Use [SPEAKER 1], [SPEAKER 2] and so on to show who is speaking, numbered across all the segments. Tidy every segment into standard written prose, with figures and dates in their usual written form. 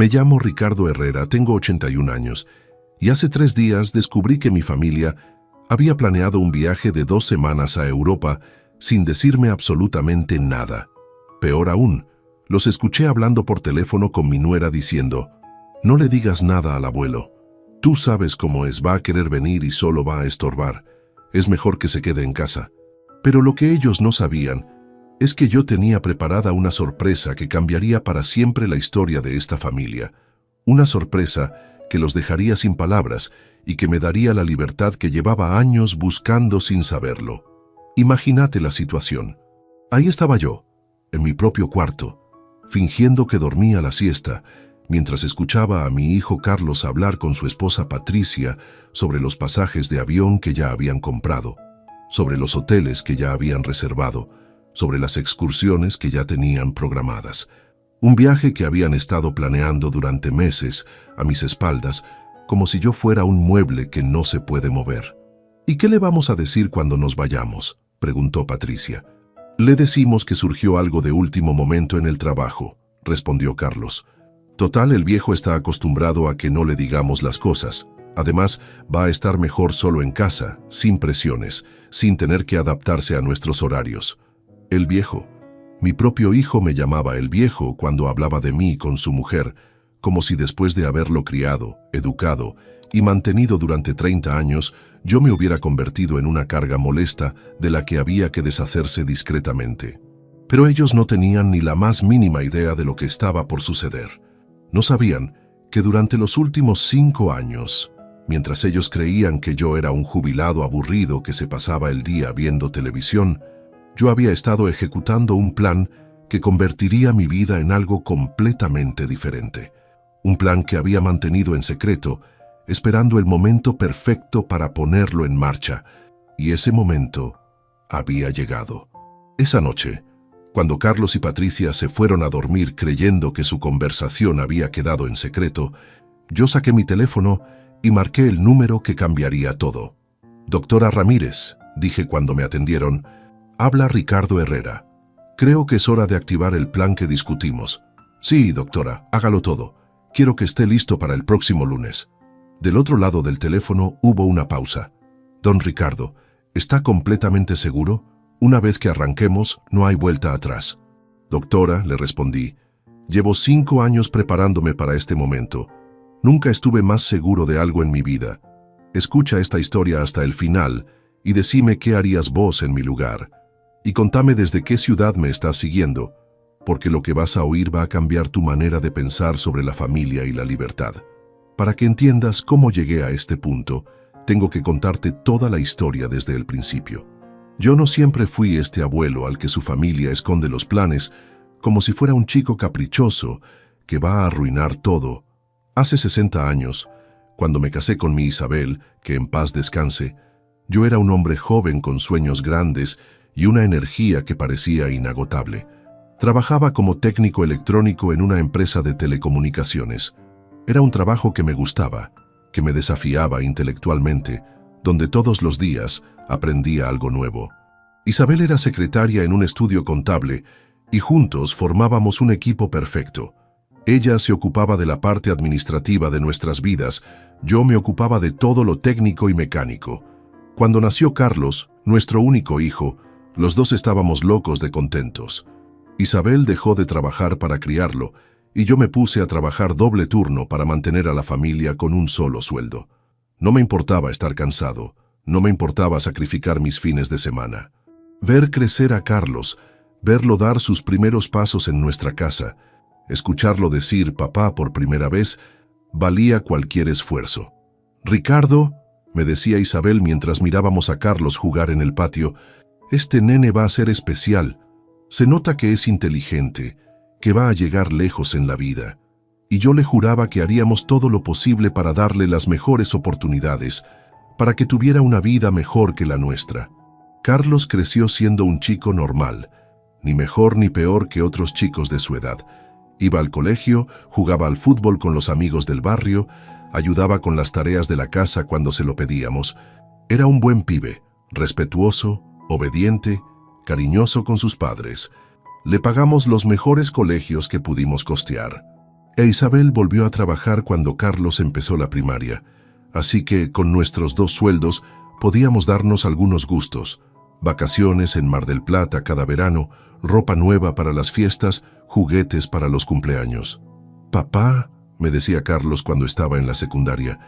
[SPEAKER 1] Me llamo Ricardo Herrera, tengo 81 años, y hace 3 días descubrí que mi familia había planeado un viaje de 2 semanas a Europa sin decirme absolutamente nada. Peor aún, los escuché hablando por teléfono con mi nuera diciendo: «No le digas nada al abuelo. Tú sabes cómo es, va a querer venir y solo va a estorbar. Es mejor que se quede en casa». Pero lo que ellos no sabían es que yo tenía preparada una sorpresa que cambiaría para siempre la historia de esta familia. Una sorpresa que los dejaría sin palabras y que me daría la libertad que llevaba años buscando sin saberlo. Imagínate la situación. Ahí estaba yo, en mi propio cuarto, fingiendo que dormía la siesta, mientras escuchaba a mi hijo Carlos hablar con su esposa Patricia sobre los pasajes de avión que ya habían comprado, sobre los hoteles que ya habían reservado, sobre las excursiones que ya tenían programadas. Un viaje que habían estado planeando durante meses a mis espaldas, como si yo fuera un mueble que no se puede mover. «¿Y qué le vamos a decir cuando nos vayamos?», preguntó Patricia. «Le decimos que surgió algo de último momento en el trabajo», respondió Carlos. «Total, el viejo está acostumbrado a que no le digamos las cosas. Además, va a estar mejor solo en casa, sin presiones, sin tener que adaptarse a nuestros horarios». El viejo. Mi propio hijo me llamaba el viejo cuando hablaba de mí con su mujer, como si después de haberlo criado, educado y mantenido durante 30 años, yo me hubiera convertido en una carga molesta de la que había que deshacerse discretamente. Pero ellos no tenían ni la más mínima idea de lo que estaba por suceder. No sabían que durante los últimos 5 años, mientras ellos creían que yo era un jubilado aburrido que se pasaba el día viendo televisión, yo había estado ejecutando un plan que convertiría mi vida en algo completamente diferente. Un plan que había mantenido en secreto, esperando el momento perfecto para ponerlo en marcha, y ese momento había llegado. Esa noche, cuando Carlos y Patricia se fueron a dormir creyendo que su conversación había quedado en secreto, yo saqué mi teléfono y marqué el número que cambiaría todo. «Doctora Ramírez», dije cuando me atendieron, «habla Ricardo Herrera. Creo que es hora de activar el plan que discutimos». «Sí, doctora, hágalo todo. Quiero que esté listo para el próximo lunes». Del otro lado del teléfono hubo una pausa. «Don Ricardo, ¿está completamente seguro? Una vez que arranquemos, no hay vuelta atrás». «Doctora», le respondí, «llevo 5 años preparándome para este momento. Nunca estuve más seguro de algo en mi vida. Escucha esta historia hasta el final y decime qué harías vos en mi lugar. Y contame desde qué ciudad me estás siguiendo, porque lo que vas a oír va a cambiar tu manera de pensar sobre la familia y la libertad. Para que entiendas cómo llegué a este punto, tengo que contarte toda la historia desde el principio. Yo no siempre fui este abuelo al que su familia esconde los planes, como si fuera un chico caprichoso que va a arruinar todo. Hace 60 años, cuando me casé con mi Isabel, que en paz descanse, yo era un hombre joven con sueños grandes y una energía que parecía inagotable. Trabajaba como técnico electrónico en una empresa de telecomunicaciones. Era un trabajo que me gustaba, que me desafiaba intelectualmente, donde todos los días aprendía algo nuevo. Isabel era secretaria en un estudio contable y juntos formábamos un equipo perfecto. Ella se ocupaba de la parte administrativa de nuestras vidas, yo me ocupaba de todo lo técnico y mecánico. Cuando nació Carlos, nuestro único hijo, los dos estábamos locos de contentos. Isabel dejó de trabajar para criarlo y yo me puse a trabajar doble turno para mantener a la familia con un solo sueldo. No me importaba estar cansado, no me importaba sacrificar mis fines de semana. Ver crecer a Carlos, verlo dar sus primeros pasos en nuestra casa, escucharlo decir papá por primera vez, valía cualquier esfuerzo. «Ricardo», me decía Isabel mientras mirábamos a Carlos jugar en el patio, «este nene va a ser especial. Se nota que es inteligente, que va a llegar lejos en la vida». Y yo le juraba que haríamos todo lo posible para darle las mejores oportunidades, para que tuviera una vida mejor que la nuestra. Carlos creció siendo un chico normal, ni mejor ni peor que otros chicos de su edad. Iba al colegio, jugaba al fútbol con los amigos del barrio, ayudaba con las tareas de la casa cuando se lo pedíamos. Era un buen pibe, respetuoso, obediente, cariñoso con sus padres. Le pagamos los mejores colegios que pudimos costear. Isabel volvió a trabajar cuando Carlos empezó la primaria, así que con nuestros 2 sueldos podíamos darnos algunos gustos: vacaciones en Mar del Plata cada verano, ropa nueva para las fiestas, juguetes para los cumpleaños. «Papá», me decía Carlos cuando estaba en la secundaria,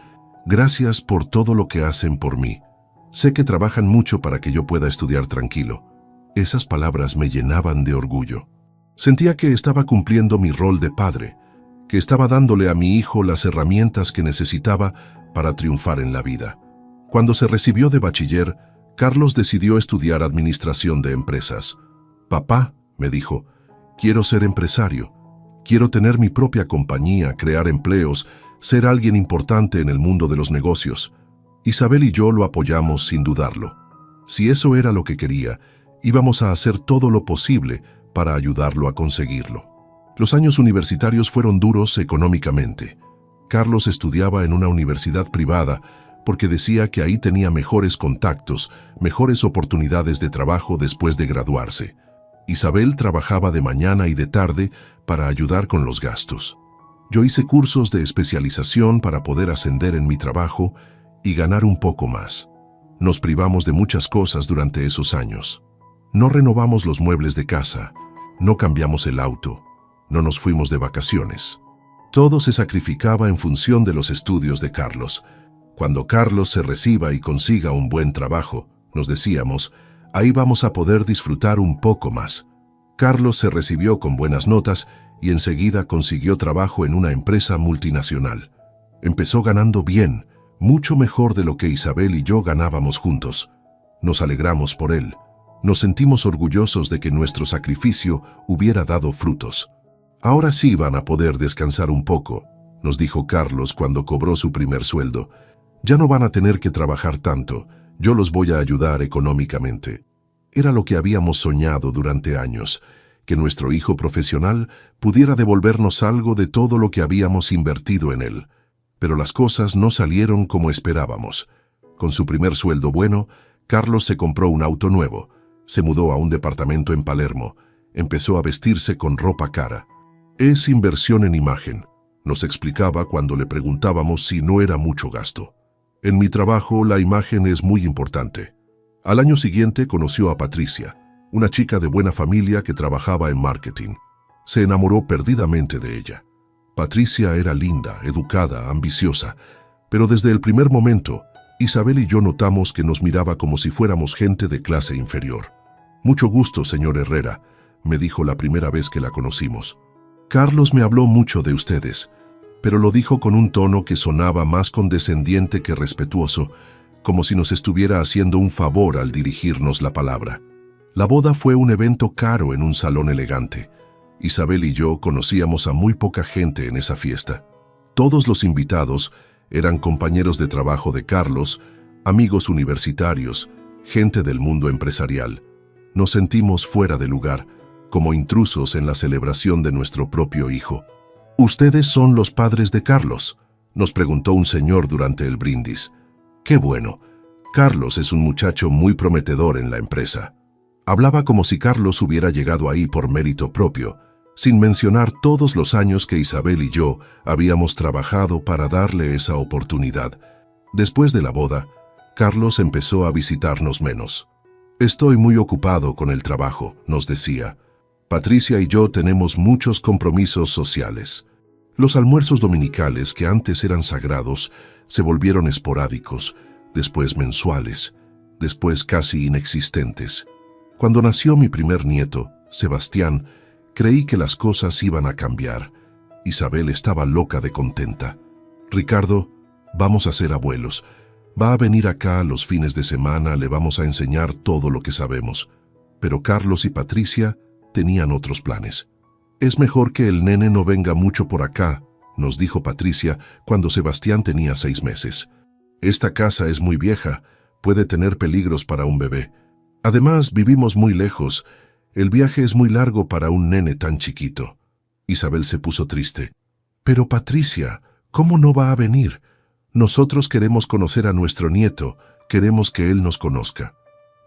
[SPEAKER 1] «gracias por todo lo que hacen por mí. Sé que trabajan mucho para que yo pueda estudiar tranquilo». Esas palabras me llenaban de orgullo. Sentía que estaba cumpliendo mi rol de padre, que estaba dándole a mi hijo las herramientas que necesitaba para triunfar en la vida. Cuando se recibió de bachiller, Carlos decidió estudiar administración de empresas. «Papá», me dijo, «quiero ser empresario. Quiero tener mi propia compañía, crear empleos, ser alguien importante en el mundo de los negocios». Isabel y yo lo apoyamos sin dudarlo. Si eso era lo que quería, íbamos a hacer todo lo posible para ayudarlo a conseguirlo. Los años universitarios fueron duros económicamente. Carlos estudiaba en una universidad privada porque decía que ahí tenía mejores contactos, mejores oportunidades de trabajo después de graduarse. Isabel trabajaba de mañana y de tarde para ayudar con los gastos. Yo hice cursos de especialización para poder ascender en mi trabajo y ganar un poco más. Nos privamos de muchas cosas durante esos años. No renovamos los muebles de casa, no cambiamos el auto, no nos fuimos de vacaciones. Todo se sacrificaba en función de los estudios de Carlos. Cuando Carlos se reciba y consiga un buen trabajo, nos decíamos, ahí vamos a poder disfrutar un poco más. Carlos se recibió con buenas notas y enseguida consiguió trabajo en una empresa multinacional. Empezó ganando bien, mucho mejor de lo que Isabel y yo ganábamos juntos. Nos alegramos por él. Nos sentimos orgullosos de que nuestro sacrificio hubiera dado frutos. «Ahora sí van a poder descansar un poco», nos dijo Carlos cuando cobró su primer sueldo. «Ya no van a tener que trabajar tanto, yo los voy a ayudar económicamente». Era lo que habíamos soñado durante años, que nuestro hijo profesional pudiera devolvernos algo de todo lo que habíamos invertido en él. Pero las cosas no salieron como esperábamos. Con su primer sueldo bueno, Carlos se compró un auto nuevo, se mudó a un departamento en Palermo, empezó a vestirse con ropa cara. «Es inversión en imagen», nos explicaba cuando le preguntábamos si no era mucho gasto. «En mi trabajo la imagen es muy importante». Al año siguiente conoció a Patricia, una chica de buena familia que trabajaba en marketing. Se enamoró perdidamente de ella. Patricia era linda, educada, ambiciosa, pero desde el primer momento, Isabel y yo notamos que nos miraba como si fuéramos gente de clase inferior. «Mucho gusto, señor Herrera», me dijo la primera vez que la conocimos. «Carlos me habló mucho de ustedes», pero lo dijo con un tono que sonaba más condescendiente que respetuoso, como si nos estuviera haciendo un favor al dirigirnos la palabra. La boda fue un evento caro en un salón elegante. Isabel y yo conocíamos a muy poca gente en esa fiesta. Todos los invitados eran compañeros de trabajo de Carlos, amigos universitarios, gente del mundo empresarial. Nos sentimos fuera de lugar, como intrusos en la celebración de nuestro propio hijo. «¿Ustedes son los padres de Carlos?», nos preguntó un señor durante el brindis. «Qué bueno. Carlos es un muchacho muy prometedor en la empresa». Hablaba como si Carlos hubiera llegado ahí por mérito propio, sin mencionar todos los años que Isabel y yo habíamos trabajado para darle esa oportunidad. Después de la boda, Carlos empezó a visitarnos menos. «Estoy muy ocupado con el trabajo», nos decía. «Patricia y yo tenemos muchos compromisos sociales». Los almuerzos dominicales, que antes eran sagrados, se volvieron esporádicos, después mensuales, después casi inexistentes. Cuando nació mi primer nieto, Sebastián, creí que las cosas iban a cambiar. Isabel estaba loca de contenta. «Ricardo, vamos a ser abuelos. Va a venir acá los fines de semana, le vamos a enseñar todo lo que sabemos». Pero Carlos y Patricia tenían otros planes. «Es mejor que el nene no venga mucho por acá», nos dijo Patricia cuando Sebastián tenía 6 meses. «Esta casa es muy vieja, puede tener peligros para un bebé. Además, vivimos muy lejos. El viaje es muy largo para un nene tan chiquito». Isabel se puso triste. «Pero Patricia, ¿cómo no va a venir? Nosotros queremos conocer a nuestro nieto, queremos que él nos conozca».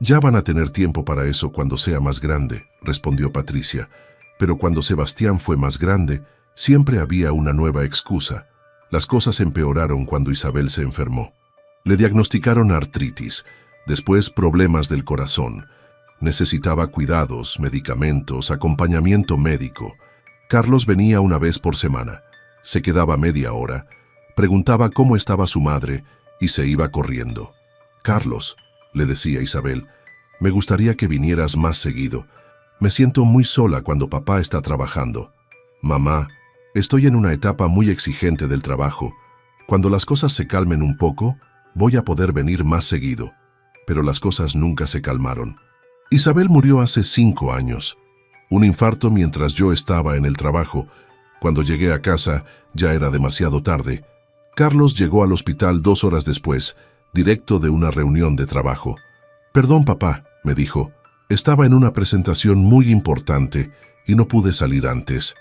[SPEAKER 1] «Ya van a tener tiempo para eso cuando sea más grande», respondió Patricia. Pero cuando Sebastián fue más grande, Siempre había una nueva excusa. Las cosas empeoraron cuando Isabel se enfermó. Le diagnosticaron artritis, después problemas del corazón. Necesitaba cuidados, medicamentos, acompañamiento médico. Carlos venía una vez por semana. Se quedaba media hora, preguntaba cómo estaba su madre y se iba corriendo. «Carlos», le decía Isabel, «me gustaría que vinieras más seguido. Me siento muy sola cuando papá está trabajando». «Mamá, estoy en una etapa muy exigente del trabajo. Cuando las cosas se calmen un poco, voy a poder venir más seguido». Pero las cosas nunca se calmaron. Isabel murió hace 5 años. Un infarto mientras yo estaba en el trabajo. Cuando llegué a casa, ya era demasiado tarde. Carlos llegó al hospital 2 horas después, directo de una reunión de trabajo. «Perdón, papá», me dijo. «Estaba en una presentación muy importante y no pude salir antes».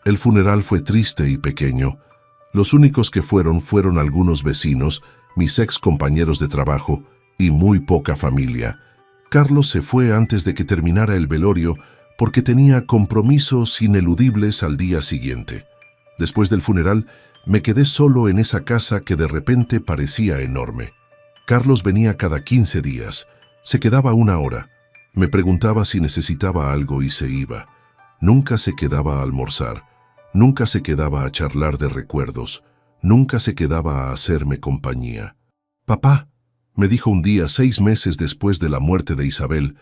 [SPEAKER 1] El funeral fue triste y pequeño. Los únicos que fueron algunos vecinos, mis ex compañeros de trabajo y muy poca familia. Carlos se fue antes de que terminara el velorio porque tenía compromisos ineludibles al día siguiente. Después del funeral, me quedé solo en esa casa que de repente parecía enorme. Carlos venía cada 15 días. Se quedaba 1 hora. Me preguntaba si necesitaba algo y se iba. Nunca se quedaba a almorzar. Nunca se quedaba a charlar de recuerdos. Nunca se quedaba a hacerme compañía. «Papá», me dijo un día 6 meses después de la muerte de Isabel,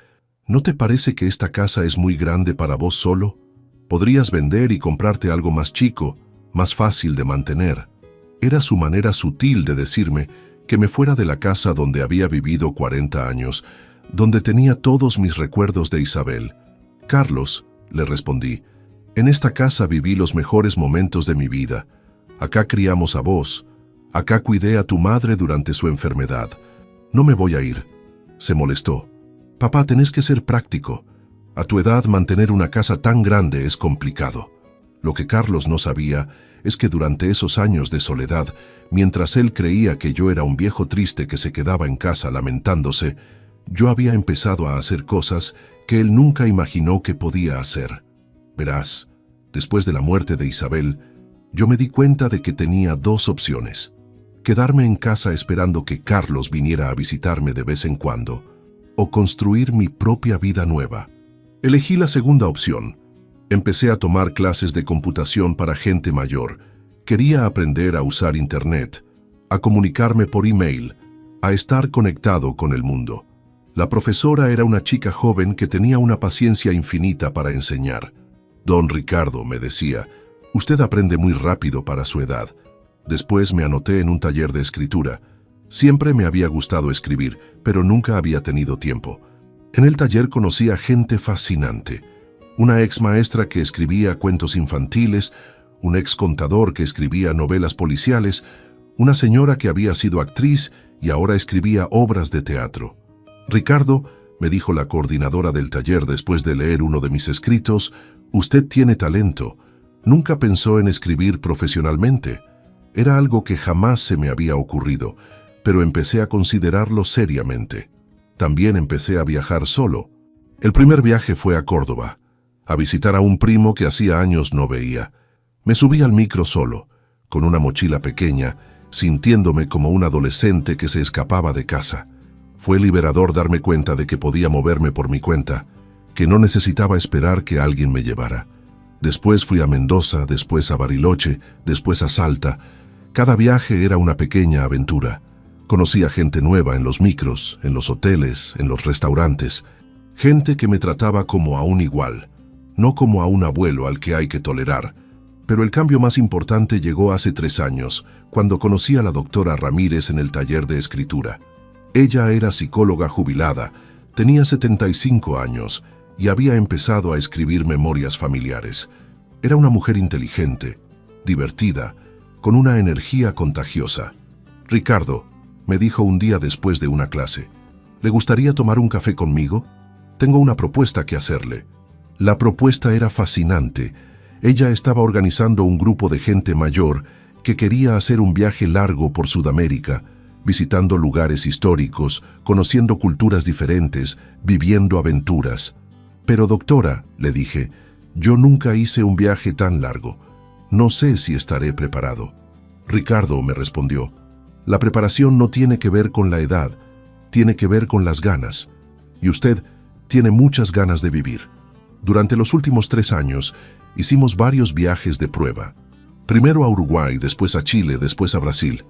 [SPEAKER 1] «¿no te parece que esta casa es muy grande para vos solo? Podrías vender y comprarte algo más chico, más fácil de mantener». Era su manera sutil de decirme que me fuera de la casa donde había vivido 40 años, donde tenía todos mis recuerdos de Isabel. «Carlos», le respondí, «en esta casa viví los mejores momentos de mi vida. Acá criamos a vos. Acá cuidé a tu madre durante su enfermedad. No me voy a ir». Se molestó. «Papá, tenés que ser práctico. A tu edad mantener una casa tan grande es complicado». Lo que Carlos no sabía es que durante esos años de soledad, mientras él creía que yo era un viejo triste que se quedaba en casa lamentándose, yo había empezado a hacer cosas que él nunca imaginó que podía hacer. Verás, después de la muerte de Isabel, yo me di cuenta de que tenía 2 opciones: quedarme en casa esperando que Carlos viniera a visitarme de vez en cuando, o construir mi propia vida nueva. Elegí la segunda opción. Empecé a tomar clases de computación para gente mayor. Quería aprender a usar Internet, a comunicarme por email, a estar conectado con el mundo. La profesora era una chica joven que tenía una paciencia infinita para enseñar. «Don Ricardo», me decía, «usted aprende muy rápido para su edad». Después me anoté en un taller de escritura. Siempre me había gustado escribir, pero nunca había tenido tiempo. En el taller conocí a gente fascinante. Una ex maestra que escribía cuentos infantiles, un ex contador que escribía novelas policiales, una señora que había sido actriz y ahora escribía obras de teatro. «Ricardo», me dijo la coordinadora del taller después de leer uno de mis escritos, «usted tiene talento. Nunca pensó en escribir profesionalmente». Era algo que jamás se me había ocurrido, pero empecé a considerarlo seriamente. También empecé a viajar solo. El primer viaje fue a Córdoba, a visitar a un primo que hacía años no veía. Me subí al micro solo, con una mochila pequeña, sintiéndome como un adolescente que se escapaba de casa. Fue liberador darme cuenta de que podía moverme por mi cuenta, que no necesitaba esperar que alguien me llevara. Después fui a Mendoza, después a Bariloche, después a Salta. Cada viaje era una pequeña aventura. Conocí a gente nueva en los micros, en los hoteles, en los restaurantes. Gente que me trataba como a un igual, no como a un abuelo al que hay que tolerar. Pero el cambio más importante llegó hace 3 años, cuando conocí a la doctora Ramírez en el taller de escritura. Ella era psicóloga jubilada, tenía 75 años y había empezado a escribir memorias familiares. Era una mujer inteligente, divertida, con una energía contagiosa. «Ricardo», me dijo un día después de una clase, «¿le gustaría tomar un café conmigo? Tengo una propuesta que hacerle». La propuesta era fascinante. Ella estaba organizando un grupo de gente mayor que quería hacer un viaje largo por Sudamérica, visitando lugares históricos, conociendo culturas diferentes, viviendo aventuras. «Pero doctora», le dije, «yo nunca hice un viaje tan largo. No sé si estaré preparado. Ricardo, me respondió, la preparación no tiene que ver con la edad, tiene que ver con las ganas. Y usted tiene muchas ganas de vivir. Durante los últimos 3 años, hicimos varios viajes de prueba. Primero a Uruguay, después a Chile, después a Brasil.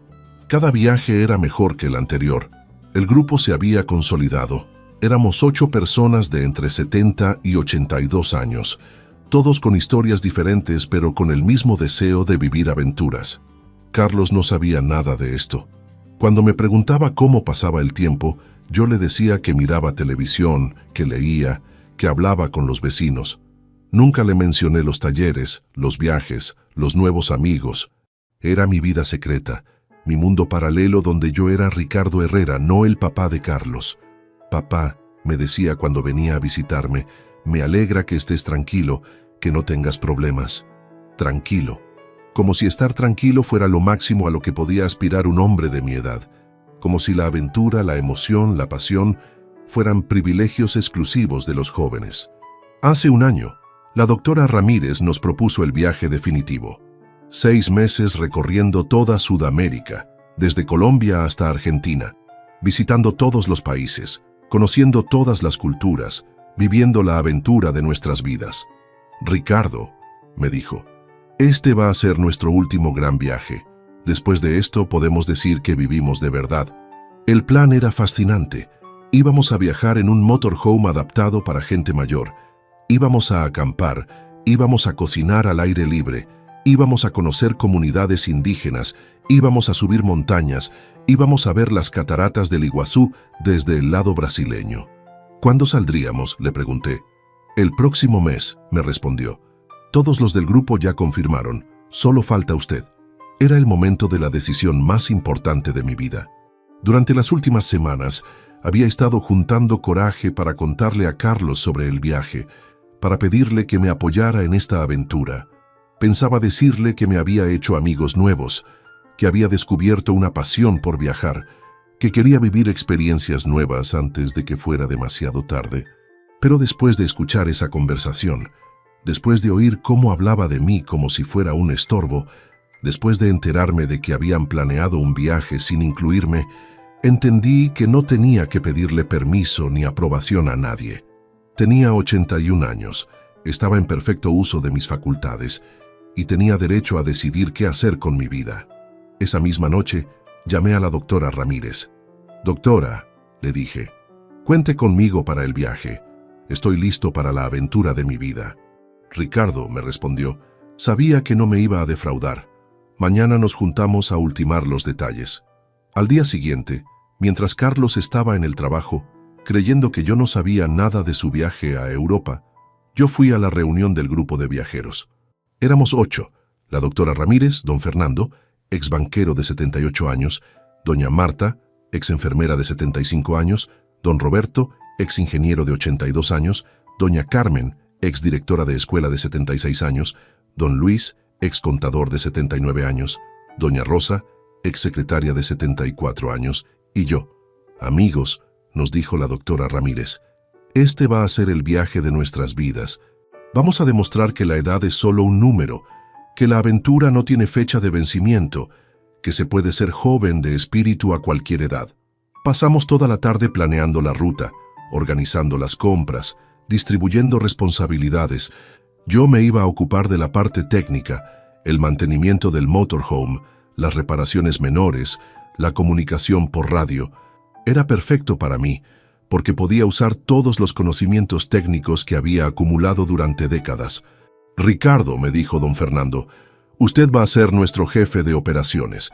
[SPEAKER 1] Cada viaje era mejor que el anterior. El grupo se había consolidado. Éramos 8 personas de entre 70 y 82 años, todos con historias diferentes pero con el mismo deseo de vivir aventuras. Carlos no sabía nada de esto. Cuando me preguntaba cómo pasaba el tiempo, yo le decía que miraba televisión, que leía, que hablaba con los vecinos. Nunca le mencioné los talleres, los viajes, los nuevos amigos. Era mi vida secreta, mi mundo paralelo donde yo era Ricardo Herrera, no el papá de Carlos. Papá, me decía cuando venía a visitarme, me alegra que estés tranquilo, que no tengas problemas. Tranquilo. Como si estar tranquilo fuera lo máximo a lo que podía aspirar un hombre de mi edad. Como si la aventura, la emoción, la pasión fueran privilegios exclusivos de los jóvenes. Hace un año, la doctora Ramírez nos propuso el viaje definitivo. 6 meses recorriendo toda Sudamérica, desde Colombia hasta Argentina, visitando todos los países, conociendo todas las culturas, viviendo la aventura de nuestras vidas. Ricardo, me dijo, este va a ser nuestro último gran viaje. Después de esto podemos decir que vivimos de verdad. El plan era fascinante. Íbamos a viajar en un motorhome adaptado para gente mayor. Íbamos a acampar, íbamos a cocinar al aire libre, íbamos a conocer comunidades indígenas, íbamos a subir montañas, íbamos a ver las cataratas del Iguazú desde el lado brasileño. ¿Cuándo saldríamos?, le pregunté. El próximo mes, me respondió. Todos los del grupo ya confirmaron, solo falta usted. Era el momento de la decisión más importante de mi vida. Durante las últimas semanas, había estado juntando coraje para contarle a Carlos sobre el viaje, para pedirle que me apoyara en esta aventura. Pensaba decirle que me había hecho amigos nuevos, que había descubierto una pasión por viajar, que quería vivir experiencias nuevas antes de que fuera demasiado tarde. Pero después de escuchar esa conversación, después de oír cómo hablaba de mí como si fuera un estorbo, después de enterarme de que habían planeado un viaje sin incluirme, entendí que no tenía que pedirle permiso ni aprobación a nadie. Tenía 81 años, estaba en perfecto uso de mis facultades y tenía derecho a decidir qué hacer con mi vida. Esa misma noche, llamé a la doctora Ramírez. «Doctora», le dije, «cuente conmigo para el viaje. Estoy listo para la aventura de mi vida». «Ricardo», me respondió, «sabía que no me iba a defraudar. Mañana nos juntamos a ultimar los detalles». Al día siguiente, mientras Carlos estaba en el trabajo, creyendo que yo no sabía nada de su viaje a Europa, yo fui a la reunión del grupo de viajeros. Éramos 8, la doctora Ramírez, don Fernando, ex banquero de 78 años, doña Marta, ex enfermera de 75 años, don Roberto, ex ingeniero de 82 años, doña Carmen, ex directora de escuela de 76 años, don Luis, ex contador de 79 años, doña Rosa, ex secretaria de 74 años, y yo. «Amigos», nos dijo la doctora Ramírez, «este va a ser el viaje de nuestras vidas. Vamos a demostrar que la edad es solo un número, que la aventura no tiene fecha de vencimiento, que se puede ser joven de espíritu a cualquier edad». Pasamos toda la tarde planeando la ruta, organizando las compras, distribuyendo responsabilidades. Yo me iba a ocupar de la parte técnica, el mantenimiento del motorhome, las reparaciones menores, la comunicación por radio. Era perfecto para mí, porque podía usar todos los conocimientos técnicos que había acumulado durante décadas. «Ricardo», me dijo don Fernando, «usted va a ser nuestro jefe de operaciones.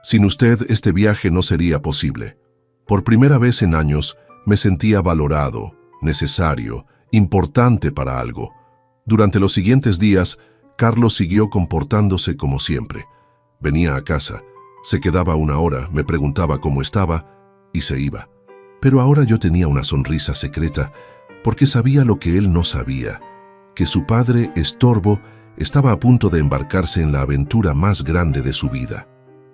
[SPEAKER 1] Sin usted este viaje no sería posible». Por primera vez en años me sentía valorado, necesario, importante para algo. Durante los siguientes días, Carlos siguió comportándose como siempre. Venía a casa, se quedaba una hora, me preguntaba cómo estaba y se iba. Pero ahora yo tenía una sonrisa secreta porque sabía lo que él no sabía, que su padre, Estorbo, estaba a punto de embarcarse en la aventura más grande de su vida.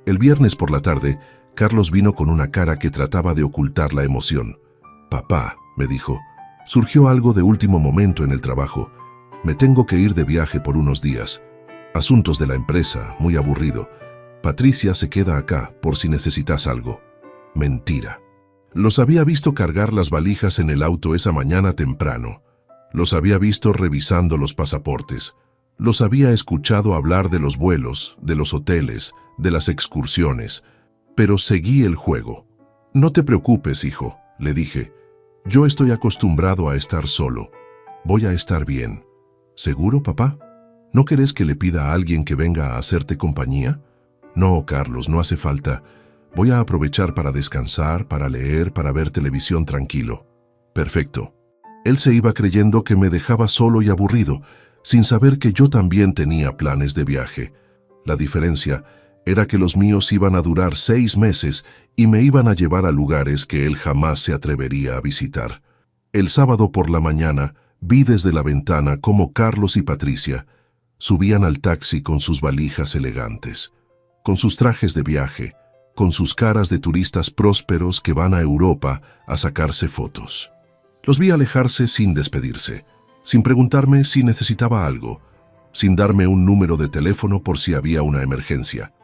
[SPEAKER 1] El viernes por la tarde, Carlos vino con una cara que trataba de ocultar la emoción. «Papá», me dijo, «surgió algo de último momento en el trabajo. Me tengo que ir de viaje por unos días. Asuntos de la empresa, muy aburrido. Patricia se queda acá por si necesitas algo. Mentira. Los había visto cargar las valijas en el auto esa mañana temprano. Los había visto revisando los pasaportes. Los había escuchado hablar de los vuelos, de los hoteles, de las excursiones. Pero seguí el juego. No te preocupes, hijo, le dije. Yo estoy acostumbrado a estar solo. Voy a estar bien. ¿Seguro, papá? ¿No querés que le pida a alguien que venga a hacerte compañía? No, Carlos, no hace falta. Voy a aprovechar para descansar, para leer, para ver televisión tranquilo. Perfecto. Él se iba creyendo que me dejaba solo y aburrido, sin saber que yo también tenía planes de viaje. La diferencia era que los míos iban a durar 6 meses y me iban a llevar a lugares que él jamás se atrevería a visitar. El sábado por la mañana vi desde la ventana cómo Carlos y Patricia subían al taxi con sus valijas elegantes, con sus trajes de viaje, con sus caras de turistas prósperos que van a Europa a sacarse fotos. Los vi alejarse sin despedirse, sin preguntarme si necesitaba algo, sin darme un número de teléfono por si había una emergencia.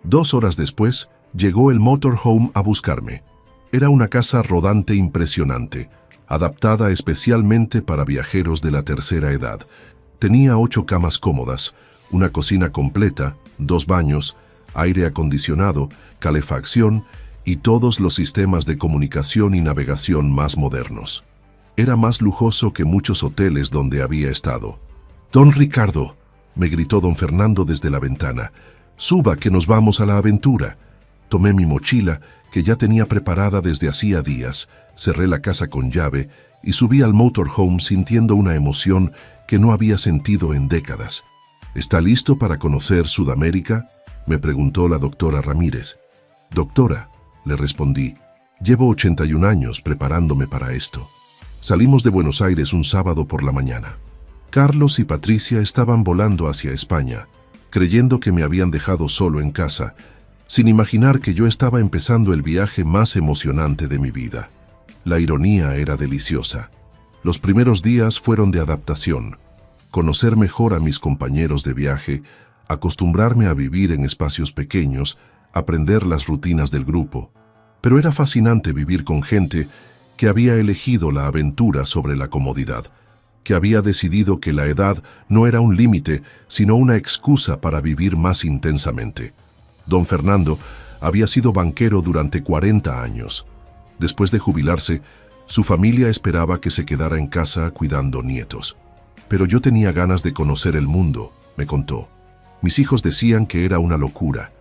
[SPEAKER 1] 2 horas después, llegó el motorhome a buscarme. Era una casa rodante impresionante, adaptada especialmente para viajeros de la tercera edad. Tenía 8 camas cómodas, una cocina completa, 2 baños, aire acondicionado, calefacción y todos los sistemas de comunicación y navegación más modernos. Era más lujoso que muchos hoteles donde había estado. «Don Ricardo», me gritó don Fernando desde la ventana, «suba que nos vamos a la aventura». Tomé mi mochila, que ya tenía preparada desde hacía días, cerré la casa con llave y subí al motorhome sintiendo una emoción que no había sentido en décadas. «¿Está listo para conocer Sudamérica?», me preguntó la doctora Ramírez. «Doctora», le respondí, «llevo 81 años preparándome para esto». Salimos de Buenos Aires un sábado por la mañana. Carlos y Patricia estaban volando hacia España, creyendo que me habían dejado solo en casa, sin imaginar que yo estaba empezando el viaje más emocionante de mi vida. La ironía era deliciosa. Los primeros días fueron de adaptación, conocer mejor a mis compañeros de viaje, acostumbrarme a vivir en espacios pequeños, aprender las rutinas del grupo. Pero era fascinante vivir con gente que había elegido la aventura sobre la comodidad, que había decidido que la edad no era un límite, sino una excusa para vivir más intensamente. Don Fernando había sido banquero durante 40 años. Después de jubilarse, su familia esperaba que se quedara en casa cuidando nietos. Pero yo tenía ganas de conocer el mundo, me contó. Mis hijos decían que era una locura,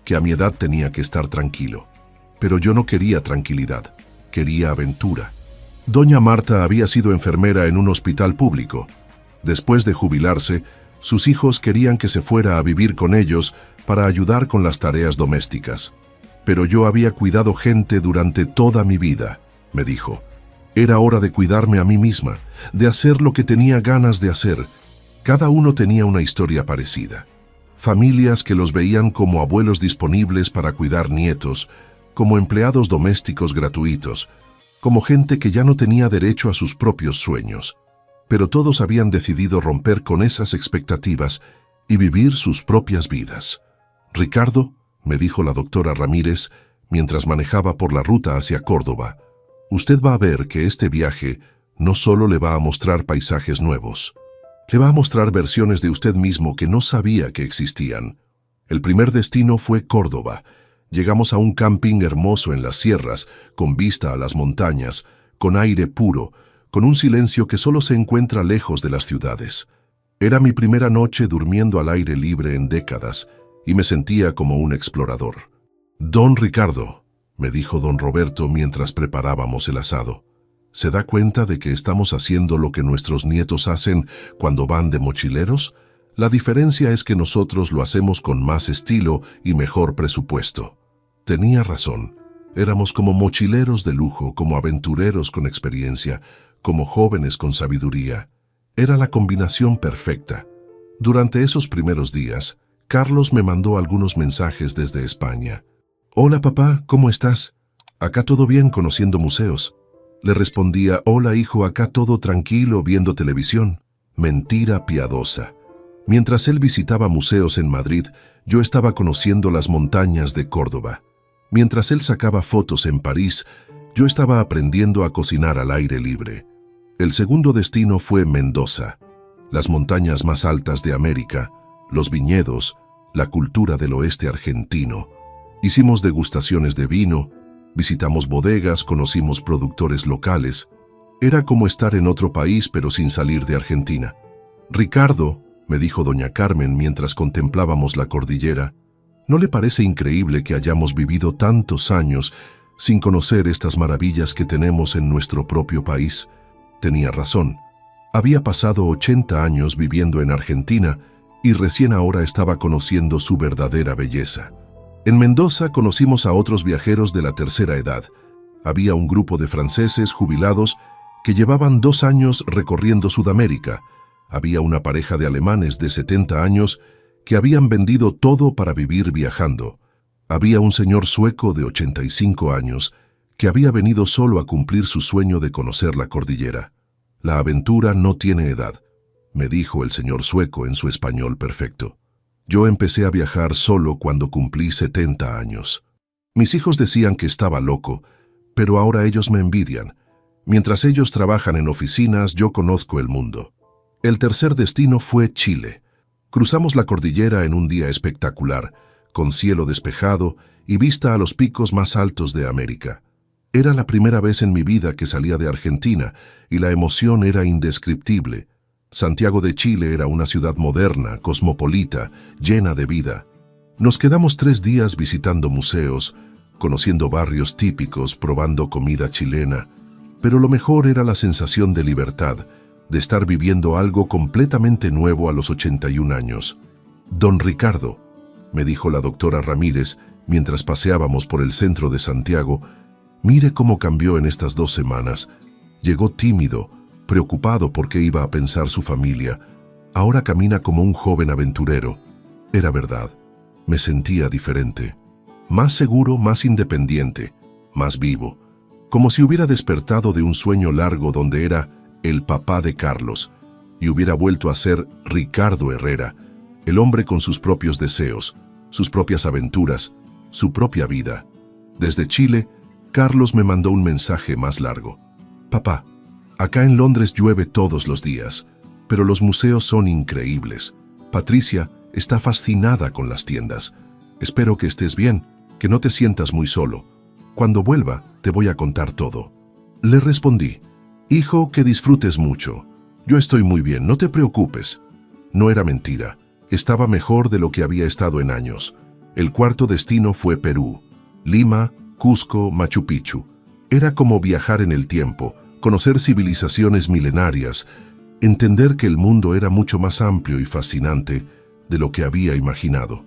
[SPEAKER 1] que a mi edad tenía que estar tranquilo. Pero yo no quería tranquilidad, quería aventura. Doña Marta había sido enfermera en un hospital público. Después de jubilarse, sus hijos querían que se fuera a vivir con ellos para ayudar con las tareas domésticas. Pero yo había cuidado gente durante toda mi vida, me dijo. Era hora de cuidarme a mí misma, de hacer lo que tenía ganas de hacer. Cada uno tenía una historia parecida. Familias que los veían como abuelos disponibles para cuidar nietos, como empleados domésticos gratuitos, como gente que ya no tenía derecho a sus propios sueños. Pero todos habían decidido romper con esas expectativas y vivir sus propias vidas. «Ricardo», me dijo la doctora Ramírez mientras manejaba por la ruta hacia Córdoba, «usted va a ver que este viaje no solo le va a mostrar paisajes nuevos, le va a mostrar versiones de usted mismo que no sabía que existían». El primer destino fue Córdoba. Llegamos a un camping hermoso en las sierras, con vista a las montañas, con aire puro, con un silencio que solo se encuentra lejos de las ciudades. Era mi primera noche durmiendo al aire libre en décadas, y me sentía como un explorador. «Don Ricardo», me dijo don Roberto mientras preparábamos el asado, ¿se da cuenta de que estamos haciendo lo que nuestros nietos hacen cuando van de mochileros? La diferencia es que nosotros lo hacemos con más estilo y mejor presupuesto. Tenía razón. Éramos como mochileros de lujo, como aventureros con experiencia, como jóvenes con sabiduría. Era la combinación perfecta. Durante esos primeros días, Carlos me mandó algunos mensajes desde España. «Hola papá, ¿cómo estás? Acá todo bien conociendo museos». Le respondía, «Hola hijo, acá todo tranquilo viendo televisión». Mentira piadosa. Mientras él visitaba museos en Madrid, yo estaba conociendo las montañas de Córdoba. Mientras él sacaba fotos en París, yo estaba aprendiendo a cocinar al aire libre. El segundo destino fue Mendoza, las montañas más altas de América, los viñedos, la cultura del oeste argentino. Hicimos degustaciones de vino, visitamos bodegas, conocimos productores locales. Era como estar en otro país pero sin salir de Argentina. «Ricardo», me dijo doña Carmen mientras contemplábamos la cordillera, ¿no le parece increíble que hayamos vivido tantos años sin conocer estas maravillas que tenemos en nuestro propio país? Tenía razón. Había pasado 80 años viviendo en Argentina y recién ahora estaba conociendo su verdadera belleza. En Mendoza conocimos a otros viajeros de la tercera edad. Había un grupo de franceses jubilados que llevaban 2 años recorriendo Sudamérica. Había una pareja de alemanes de 70 años que habían vendido todo para vivir viajando. Había un señor sueco de 85 años que había venido solo a cumplir su sueño de conocer la cordillera. «La aventura no tiene edad», me dijo el señor sueco en su español perfecto. Yo empecé a viajar solo cuando cumplí 70 años. Mis hijos decían que estaba loco, pero ahora ellos me envidian. Mientras ellos trabajan en oficinas, yo conozco el mundo. El tercer destino fue Chile. Cruzamos la cordillera en un día espectacular, con cielo despejado y vista a los picos más altos de América. Era la primera vez en mi vida que salía de Argentina y la emoción era indescriptible. Santiago de Chile era una ciudad moderna, cosmopolita, llena de vida. Nos quedamos 3 días visitando museos, conociendo barrios típicos, probando comida chilena, pero lo mejor era la sensación de libertad, de estar viviendo algo completamente nuevo a los 81 años. «Don Ricardo», me dijo la doctora Ramírez mientras paseábamos por el centro de Santiago, «mire cómo cambió en estas 2 semanas. Llegó tímido, preocupado por qué iba a pensar su familia. Ahora camina como un joven aventurero». Era verdad. Me sentía diferente. Más seguro, más independiente, más vivo. Como si hubiera despertado de un sueño largo donde era el papá de Carlos y hubiera vuelto a ser Ricardo Herrera, el hombre con sus propios deseos, sus propias aventuras, su propia vida. Desde Chile, Carlos me mandó un mensaje más largo. «Papá, acá en Londres llueve todos los días, pero los museos son increíbles. Patricia está fascinada con las tiendas. Espero que estés bien, que no te sientas muy solo. Cuando vuelva, te voy a contar todo». Le respondí: «Hijo, que disfrutes mucho. Yo estoy muy bien, no te preocupes». No era mentira. Estaba mejor de lo que había estado en años. El cuarto destino fue Perú. Lima, Cusco, Machu Picchu. Era como viajar en el tiempo, conocer civilizaciones milenarias, entender que el mundo era mucho más amplio y fascinante de lo que había imaginado.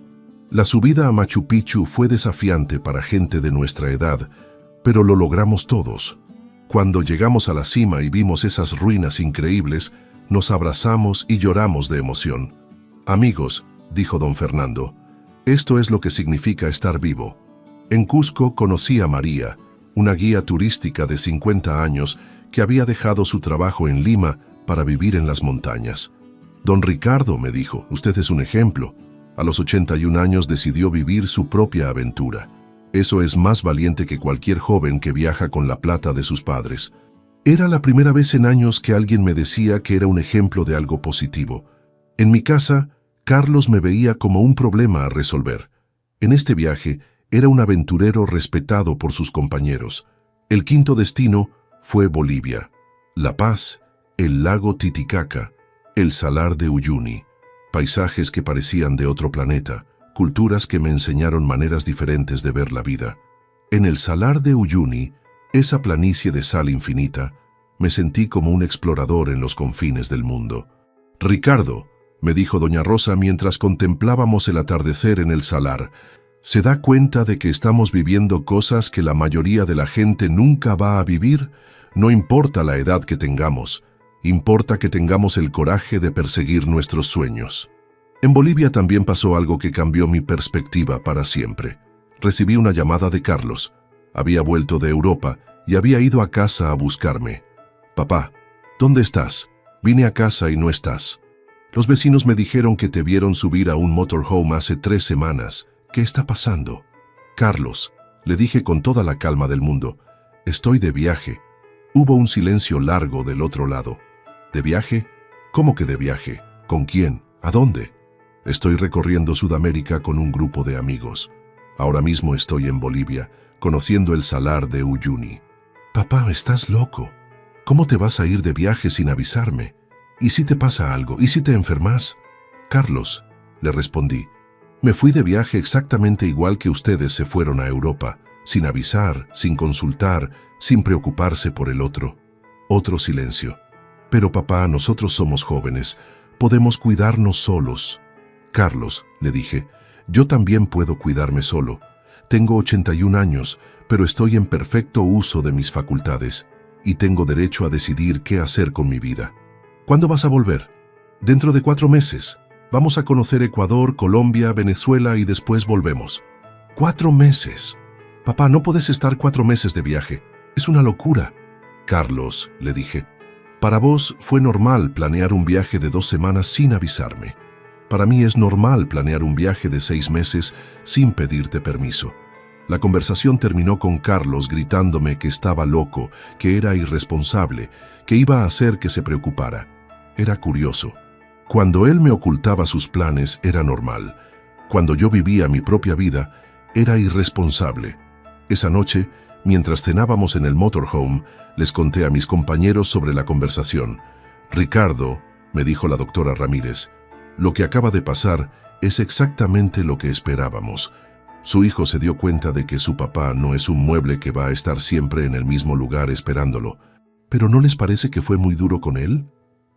[SPEAKER 1] La subida a Machu Picchu fue desafiante para gente de nuestra edad, pero lo logramos todos. Cuando llegamos a la cima y vimos esas ruinas increíbles, nos abrazamos y lloramos de emoción. «Amigos», dijo don Fernando, «esto es lo que significa estar vivo». En Cusco conocí a María, una guía turística de 50 años que había dejado su trabajo en Lima para vivir en las montañas. «Don Ricardo», me dijo, «usted es un ejemplo. A los 81 años decidió vivir su propia aventura. Eso es más valiente que cualquier joven que viaja con la plata de sus padres». Era la primera vez en años que alguien me decía que era un ejemplo de algo positivo. En mi casa, Carlos me veía como un problema a resolver. En este viaje, era un aventurero respetado por sus compañeros. El quinto destino fue Bolivia. La Paz, el lago Titicaca, el salar de Uyuni. Paisajes que parecían de otro planeta, culturas que me enseñaron maneras diferentes de ver la vida. En el salar de Uyuni, esa planicie de sal infinita, me sentí como un explorador en los confines del mundo. «Ricardo», me dijo doña Rosa mientras contemplábamos el atardecer en el salar, ¿se da cuenta de que estamos viviendo cosas que la mayoría de la gente nunca va a vivir? No importa la edad que tengamos, importa que tengamos el coraje de perseguir nuestros sueños. En Bolivia también pasó algo que cambió mi perspectiva para siempre. Recibí una llamada de Carlos. Había vuelto de Europa y había ido a casa a buscarme. «Papá, ¿dónde estás? Vine a casa y no estás». Los vecinos me dijeron que te vieron subir a un motorhome hace 3 semanas. ¿Qué está pasando? Carlos, le dije con toda la calma del mundo, estoy de viaje. Hubo un silencio largo del otro lado. ¿De viaje? ¿Cómo que de viaje? ¿Con quién? ¿A dónde? Estoy recorriendo Sudamérica con un grupo de amigos. Ahora mismo estoy en Bolivia, conociendo el Salar de Uyuni. Papá, estás loco. ¿Cómo te vas a ir de viaje sin avisarme? ¿Y si te pasa algo? ¿Y si te enfermas? Carlos, le respondí, me fui de viaje exactamente igual que ustedes se fueron a Europa, sin avisar, sin consultar, sin preocuparse por el otro. Otro silencio. Pero papá, nosotros somos jóvenes, podemos cuidarnos solos. Carlos, le dije, yo también puedo cuidarme solo. Tengo 81 años, pero estoy en perfecto uso de mis facultades y tengo derecho a decidir qué hacer con mi vida. ¿Cuándo vas a volver? Dentro de 4 meses. Vamos a conocer Ecuador, Colombia, Venezuela y después volvemos. 4 meses. Papá, no puedes estar 4 meses de viaje. Es una locura. Carlos, le dije, para vos fue normal planear un viaje de 2 semanas sin avisarme. Para mí es normal planear un viaje de 6 meses sin pedirte permiso. La conversación terminó con Carlos gritándome que estaba loco, que era irresponsable, que iba a hacer que se preocupara. Era curioso. Cuando él me ocultaba sus planes era normal. Cuando yo vivía mi propia vida, era irresponsable. Esa noche, mientras cenábamos en el motorhome, les conté a mis compañeros sobre la conversación. Ricardo, me dijo la doctora Ramírez, lo que acaba de pasar es exactamente lo que esperábamos. Su hijo se dio cuenta de que su papá no es un mueble que va a estar siempre en el mismo lugar esperándolo. ¿Pero no les parece que fue muy duro con él?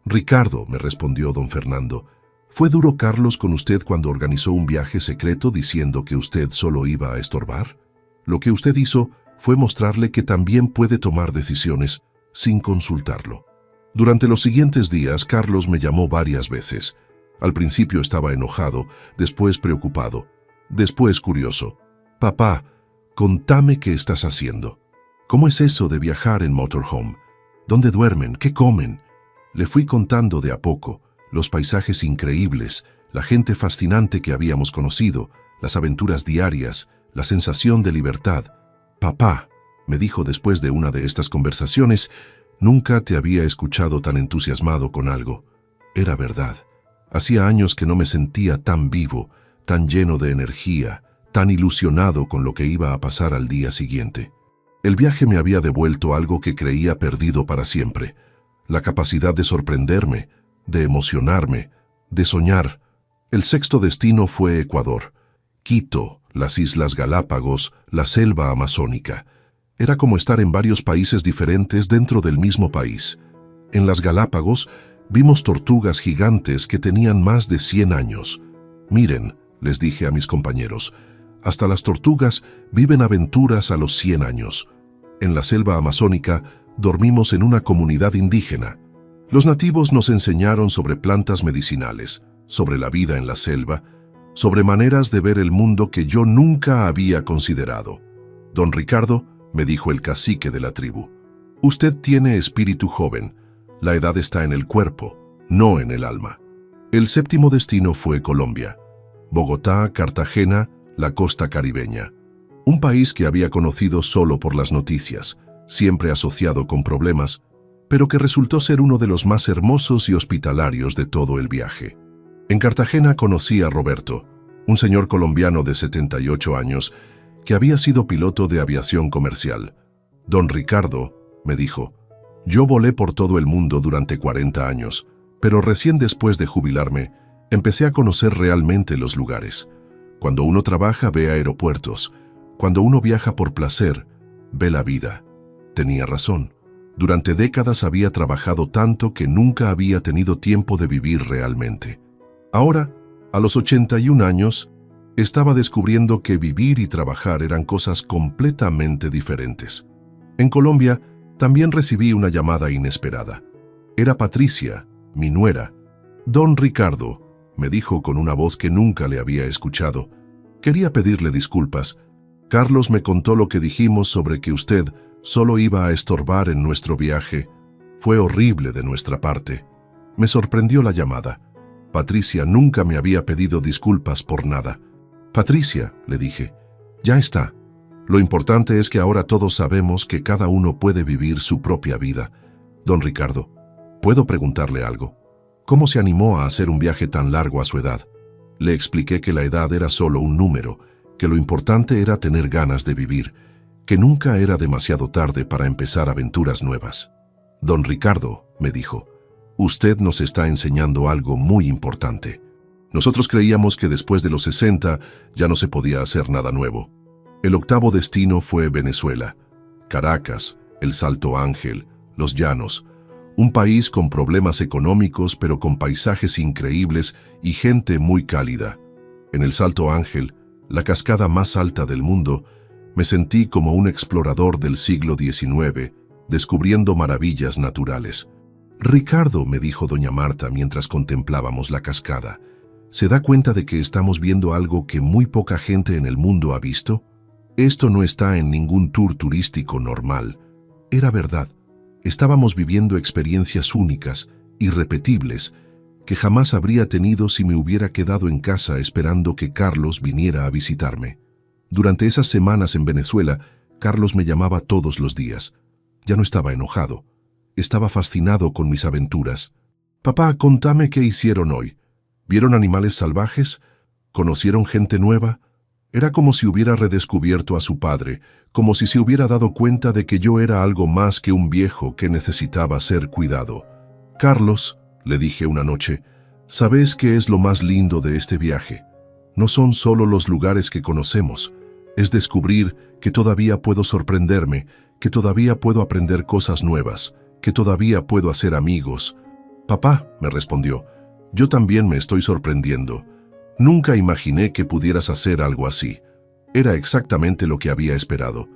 [SPEAKER 1] Ricardo, me respondió don Fernando, ¿fue duro Carlos con usted cuando organizó un viaje secreto diciendo que usted solo iba a estorbar? Lo que usted hizo fue mostrarle que también puede tomar decisiones sin consultarlo. Durante los siguientes días, Carlos me llamó varias veces. Al principio estaba enojado, después preocupado, después curioso. Papá, contame qué estás haciendo. ¿Cómo es eso de viajar en motorhome? ¿Dónde duermen? ¿Qué comen? Le fui contando de a poco los paisajes increíbles, la gente fascinante que habíamos conocido, las aventuras diarias, la sensación de libertad. Papá, me dijo después de una de estas conversaciones, nunca te había escuchado tan entusiasmado con algo. Era verdad. Hacía años que no me sentía tan vivo, tan lleno de energía, tan ilusionado con lo que iba a pasar al día siguiente. El viaje me había devuelto algo que creía perdido para siempre. La capacidad de sorprenderme, de emocionarme, de soñar. El sexto destino fue Ecuador. Quito, las Islas Galápagos, la selva amazónica. Era como estar en varios países diferentes dentro del mismo país. En las Galápagos vimos tortugas gigantes que tenían más de 100 años. Miren, les dije a mis compañeros, hasta las tortugas viven aventuras a los 100 años. En la selva amazónica dormimos en una comunidad indígena. Los nativos nos enseñaron sobre plantas medicinales, sobre la vida en la selva, sobre maneras de ver el mundo que yo nunca había considerado. Don Ricardo, me dijo el cacique de la tribu, usted tiene espíritu joven. La edad está en el cuerpo, no en el alma. El séptimo destino fue Colombia. Bogotá, Cartagena, la costa caribeña. Un país que había conocido solo por las noticias, siempre asociado con problemas, pero que resultó ser uno de los más hermosos y hospitalarios de todo el viaje. En Cartagena conocí a Roberto, un señor colombiano de 78 años que había sido piloto de aviación comercial. Don Ricardo, me dijo, yo volé por todo el mundo durante 40 años, pero recién después de jubilarme, empecé a conocer realmente los lugares. Cuando uno trabaja, ve aeropuertos. Cuando uno viaja por placer, ve la vida. Tenía razón. Durante décadas había trabajado tanto que nunca había tenido tiempo de vivir realmente. Ahora, a los 81 años, estaba descubriendo que vivir y trabajar eran cosas completamente diferentes. En Colombia, también recibí una llamada inesperada. Era Patricia, mi nuera. Don Ricardo, me dijo con una voz que nunca le había escuchado. Quería pedirle disculpas. Carlos me contó lo que dijimos sobre que usted solo iba a estorbar en nuestro viaje. Fue horrible de nuestra parte. Me sorprendió la llamada. Patricia nunca me había pedido disculpas por nada. Patricia, le dije, ya está. Lo importante es que ahora todos sabemos que cada uno puede vivir su propia vida. Don Ricardo, ¿puedo preguntarle algo? ¿Cómo se animó a hacer un viaje tan largo a su edad? Le expliqué que la edad era solo un número, que lo importante era tener ganas de vivir, que nunca era demasiado tarde para empezar aventuras nuevas. Don Ricardo, me dijo, usted nos está enseñando algo muy importante. Nosotros creíamos que después de los 60 ya no se podía hacer nada nuevo. El octavo destino fue Venezuela, Caracas, el Salto Ángel, Los Llanos, un país con problemas económicos pero con paisajes increíbles y gente muy cálida. En el Salto Ángel, la cascada más alta del mundo, me sentí como un explorador del siglo XIX, descubriendo maravillas naturales. Ricardo, me dijo doña Marta mientras contemplábamos la cascada, ¿se da cuenta de que estamos viendo algo que muy poca gente en el mundo ha visto? Esto no está en ningún tour turístico normal. Era verdad. Estábamos viviendo experiencias únicas, irrepetibles, que jamás habría tenido si me hubiera quedado en casa esperando que Carlos viniera a visitarme. Durante esas semanas en Venezuela, Carlos me llamaba todos los días. Ya no estaba enojado. Estaba fascinado con mis aventuras. Papá, contame qué hicieron hoy. ¿Vieron animales salvajes? ¿Conocieron gente nueva? Era como si hubiera redescubierto a su padre, como si se hubiera dado cuenta de que yo era algo más que un viejo que necesitaba ser cuidado. Carlos, le dije una noche, ¿sabes qué es lo más lindo de este viaje? No son solo los lugares que conocemos, es descubrir que todavía puedo sorprenderme, que todavía puedo aprender cosas nuevas, que todavía puedo hacer amigos. Papá, me respondió, yo también me estoy sorprendiendo. Nunca imaginé que pudieras hacer algo así. Era exactamente lo que había esperado.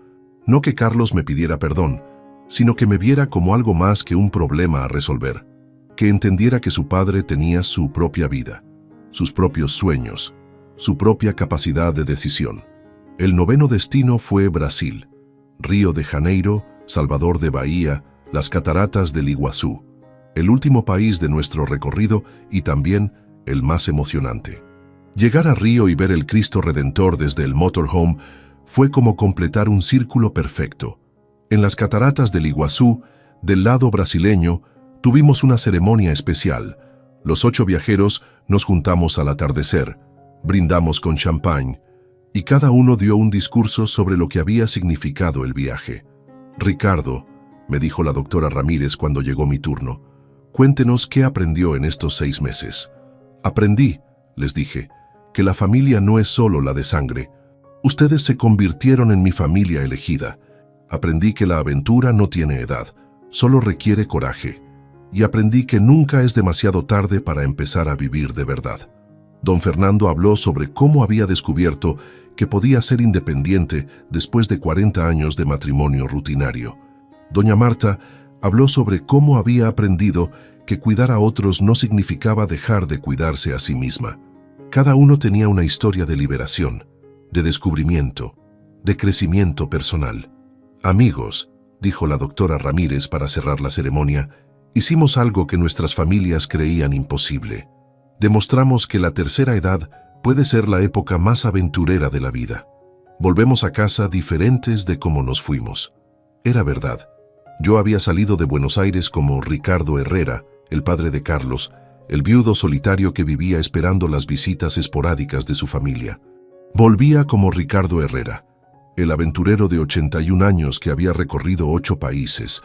[SPEAKER 1] No que Carlos me pidiera perdón, sino que me viera como algo más que un problema a resolver. Que entendiera que su padre tenía su propia vida, sus propios sueños, su propia capacidad de decisión. El noveno destino fue Brasil, Río de Janeiro, Salvador de Bahía, las cataratas del Iguazú, el último país de nuestro recorrido y también el más emocionante. Llegar a Río y ver el Cristo Redentor desde el motorhome fue como completar un círculo perfecto. En las cataratas del Iguazú, del lado brasileño, tuvimos una ceremonia especial. Los 8 viajeros nos juntamos al atardecer, brindamos con champán, y cada uno dio un discurso sobre lo que había significado el viaje. Ricardo, me dijo la doctora Ramírez cuando llegó mi turno, cuéntenos qué aprendió en estos 6 meses. Aprendí, les dije, que la familia no es solo la de sangre. Ustedes se convirtieron en mi familia elegida. Aprendí que la aventura no tiene edad, solo requiere coraje. Y aprendí que nunca es demasiado tarde para empezar a vivir de verdad. Don Fernando habló sobre cómo había descubierto que podía ser independiente después de 40 años de matrimonio rutinario. Doña Marta habló sobre cómo había aprendido que cuidar a otros no significaba dejar de cuidarse a sí misma. Cada uno tenía una historia de liberación, de descubrimiento, de crecimiento personal. Amigos, dijo la doctora Ramírez para cerrar la ceremonia, hicimos algo que nuestras familias creían imposible. Demostramos que la tercera edad puede ser la época más aventurera de la vida. Volvemos a casa diferentes de cómo nos fuimos. Era verdad. Yo había salido de Buenos Aires como Ricardo Herrera, el padre de Carlos, el viudo solitario que vivía esperando las visitas esporádicas de su familia. Volvía como Ricardo Herrera, el aventurero de 81 años que había recorrido 8 países,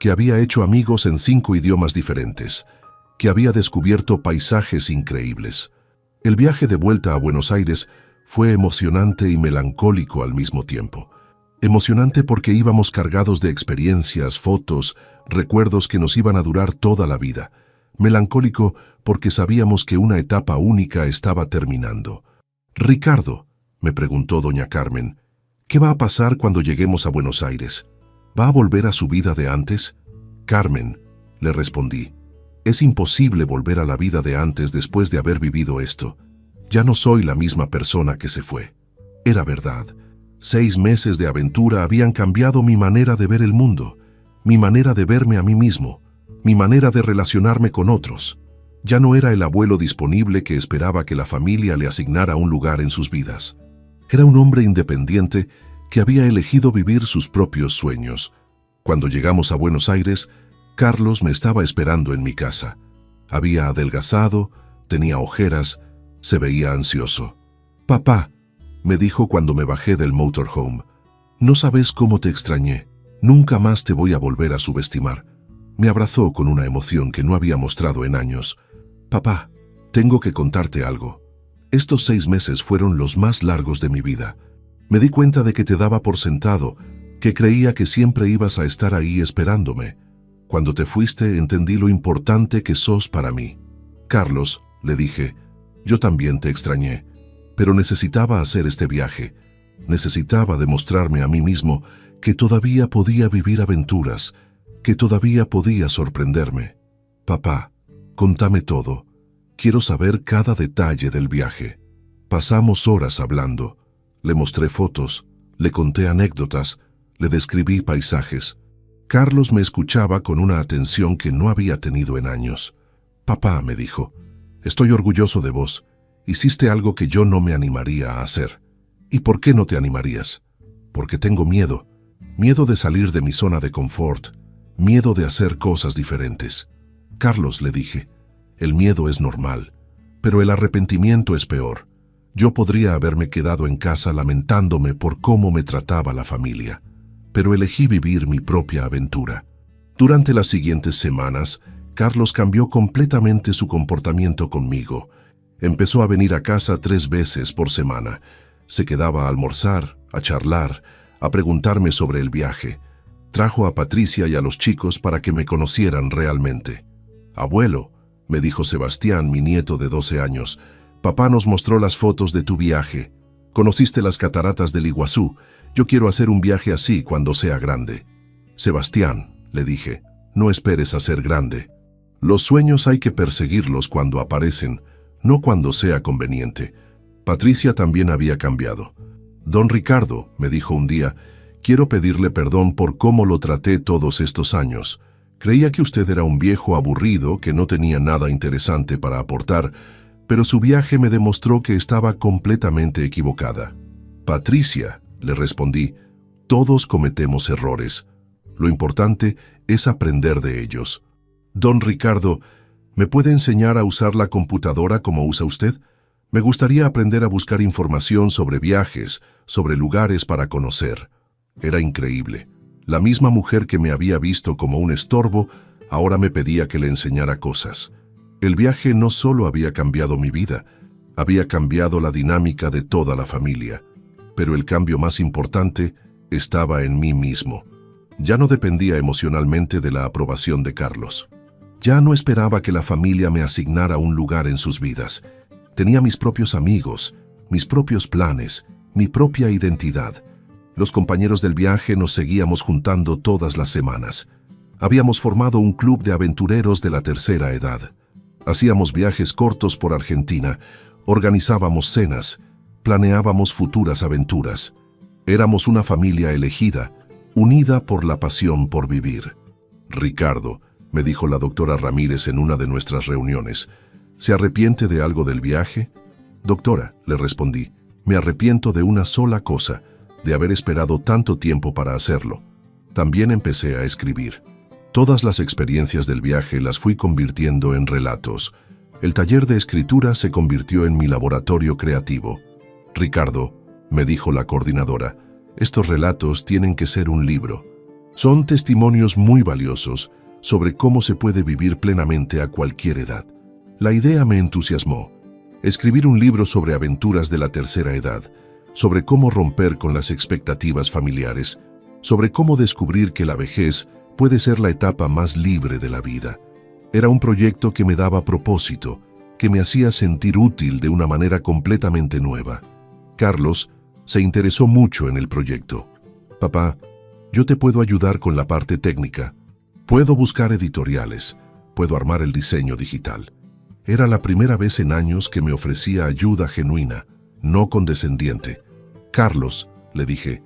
[SPEAKER 1] que había hecho amigos en 5 idiomas diferentes, que había descubierto paisajes increíbles. El viaje de vuelta a Buenos Aires fue emocionante y melancólico al mismo tiempo. Emocionante porque íbamos cargados de experiencias, fotos, recuerdos que nos iban a durar toda la vida. Melancólico porque sabíamos que una etapa única estaba terminando. Ricardo, me preguntó doña Carmen, ¿qué va a pasar cuando lleguemos a Buenos Aires? ¿Va a volver a su vida de antes? Carmen, le respondí, es imposible volver a la vida de antes después de haber vivido esto. Ya no soy la misma persona que se fue. Era verdad. 6 meses de aventura habían cambiado mi manera de ver el mundo, mi manera de verme a mí mismo, mi manera de relacionarme con otros. Ya no era el abuelo disponible que esperaba que la familia le asignara un lugar en sus vidas. Era un hombre independiente que había elegido vivir sus propios sueños. Cuando llegamos a Buenos Aires, Carlos me estaba esperando en mi casa. Había adelgazado, tenía ojeras, se veía ansioso. «Papá», me dijo cuando me bajé del motorhome, «no sabes cómo te extrañé. Nunca más te voy a volver a subestimar». Me abrazó con una emoción que no había mostrado en años. «Papá, tengo que contarte algo. Estos 6 meses fueron los más largos de mi vida. Me di cuenta de que te daba por sentado, que creía que siempre ibas a estar ahí esperándome. Cuando te fuiste entendí lo importante que sos para mí. Carlos», le dije, «yo también te extrañé, pero necesitaba hacer este viaje. Necesitaba demostrarme a mí mismo que todavía podía vivir aventuras, que todavía podía sorprenderme. Papá, contame todo. Quiero saber cada detalle del viaje». Pasamos horas hablando. Le mostré fotos, le conté anécdotas, le describí paisajes. Carlos me escuchaba con una atención que no había tenido en años. «Papá», me dijo, «estoy orgulloso de vos. Hiciste algo que yo no me animaría a hacer». «¿Y por qué no te animarías?» «Porque tengo miedo. Miedo de salir de mi zona de confort. Miedo de hacer cosas diferentes». «Carlos», le dije, «el miedo es normal, pero el arrepentimiento es peor. Yo podría haberme quedado en casa lamentándome por cómo me trataba la familia, pero elegí vivir mi propia aventura». Durante las siguientes semanas, Carlos cambió completamente su comportamiento conmigo. Empezó a venir a casa 3 veces por semana. Se quedaba a almorzar, a charlar, a preguntarme sobre el viaje. Trajo a Patricia y a los chicos para que me conocieran realmente. «Abuelo», me dijo Sebastián, mi nieto de 12 años, «papá nos mostró las fotos de tu viaje. Conociste las cataratas del Iguazú. Yo quiero hacer un viaje así cuando sea grande». «Sebastián», le dije, «no esperes a ser grande. Los sueños hay que perseguirlos cuando aparecen, no cuando sea conveniente». Patricia también había cambiado. «Don Ricardo», me dijo un día, «quiero pedirle perdón por cómo lo traté todos estos años. Creía que usted era un viejo aburrido que no tenía nada interesante para aportar, pero su viaje me demostró que estaba completamente equivocada». «Patricia», le respondí, «todos cometemos errores. Lo importante es aprender de ellos». «Don Ricardo, ¿me puede enseñar a usar la computadora como usa usted? Me gustaría aprender a buscar información sobre viajes, sobre lugares para conocer». Era increíble. La misma mujer que me había visto como un estorbo, ahora me pedía que le enseñara cosas. El viaje no solo había cambiado mi vida, había cambiado la dinámica de toda la familia. Pero el cambio más importante estaba en mí mismo. Ya no dependía emocionalmente de la aprobación de Carlos. Ya no esperaba que la familia me asignara un lugar en sus vidas. Tenía mis propios amigos, mis propios planes, mi propia identidad. Los compañeros del viaje nos seguíamos juntando todas las semanas. Habíamos formado un club de aventureros de la tercera edad. Hacíamos viajes cortos por Argentina, organizábamos cenas, planeábamos futuras aventuras. Éramos una familia elegida, unida por la pasión por vivir. «Ricardo», me dijo la doctora Ramírez en una de nuestras reuniones, «¿se arrepiente de algo del viaje?» «Doctora», le respondí, «me arrepiento de una sola cosa, de haber esperado tanto tiempo para hacerlo». También empecé a escribir. Todas las experiencias del viaje las fui convirtiendo en relatos. El taller de escritura se convirtió en mi laboratorio creativo. «Ricardo», me dijo la coordinadora, «estos relatos tienen que ser un libro. Son testimonios muy valiosos sobre cómo se puede vivir plenamente a cualquier edad». La idea me entusiasmó. Escribir un libro sobre aventuras de la tercera edad, sobre cómo romper con las expectativas familiares, sobre cómo descubrir que la vejez puede ser la etapa más libre de la vida. Era un proyecto que me daba propósito, que me hacía sentir útil de una manera completamente nueva. Carlos se interesó mucho en el proyecto. «Papá, yo te puedo ayudar con la parte técnica. Puedo buscar editoriales, puedo armar el diseño digital». Era la primera vez en años que me ofrecía ayuda genuina, no condescendiente. «Carlos», le dije,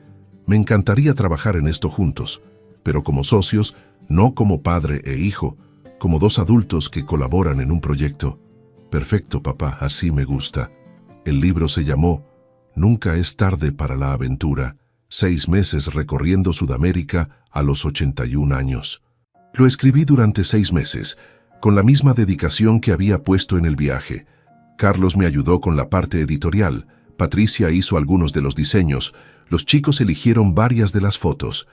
[SPEAKER 1] «me encantaría trabajar en esto juntos, pero como socios, no como padre e hijo, como dos adultos que colaboran en un proyecto. Perfecto, papá, así me gusta. El libro se llamó Nunca es tarde para la aventura. 6 meses recorriendo Sudamérica a los 81 años. Lo escribí durante 6 meses, con la misma dedicación que había puesto en el viaje. Carlos me ayudó con la parte editorial, Patricia hizo algunos de los diseños, los chicos eligieron varias de las fotos.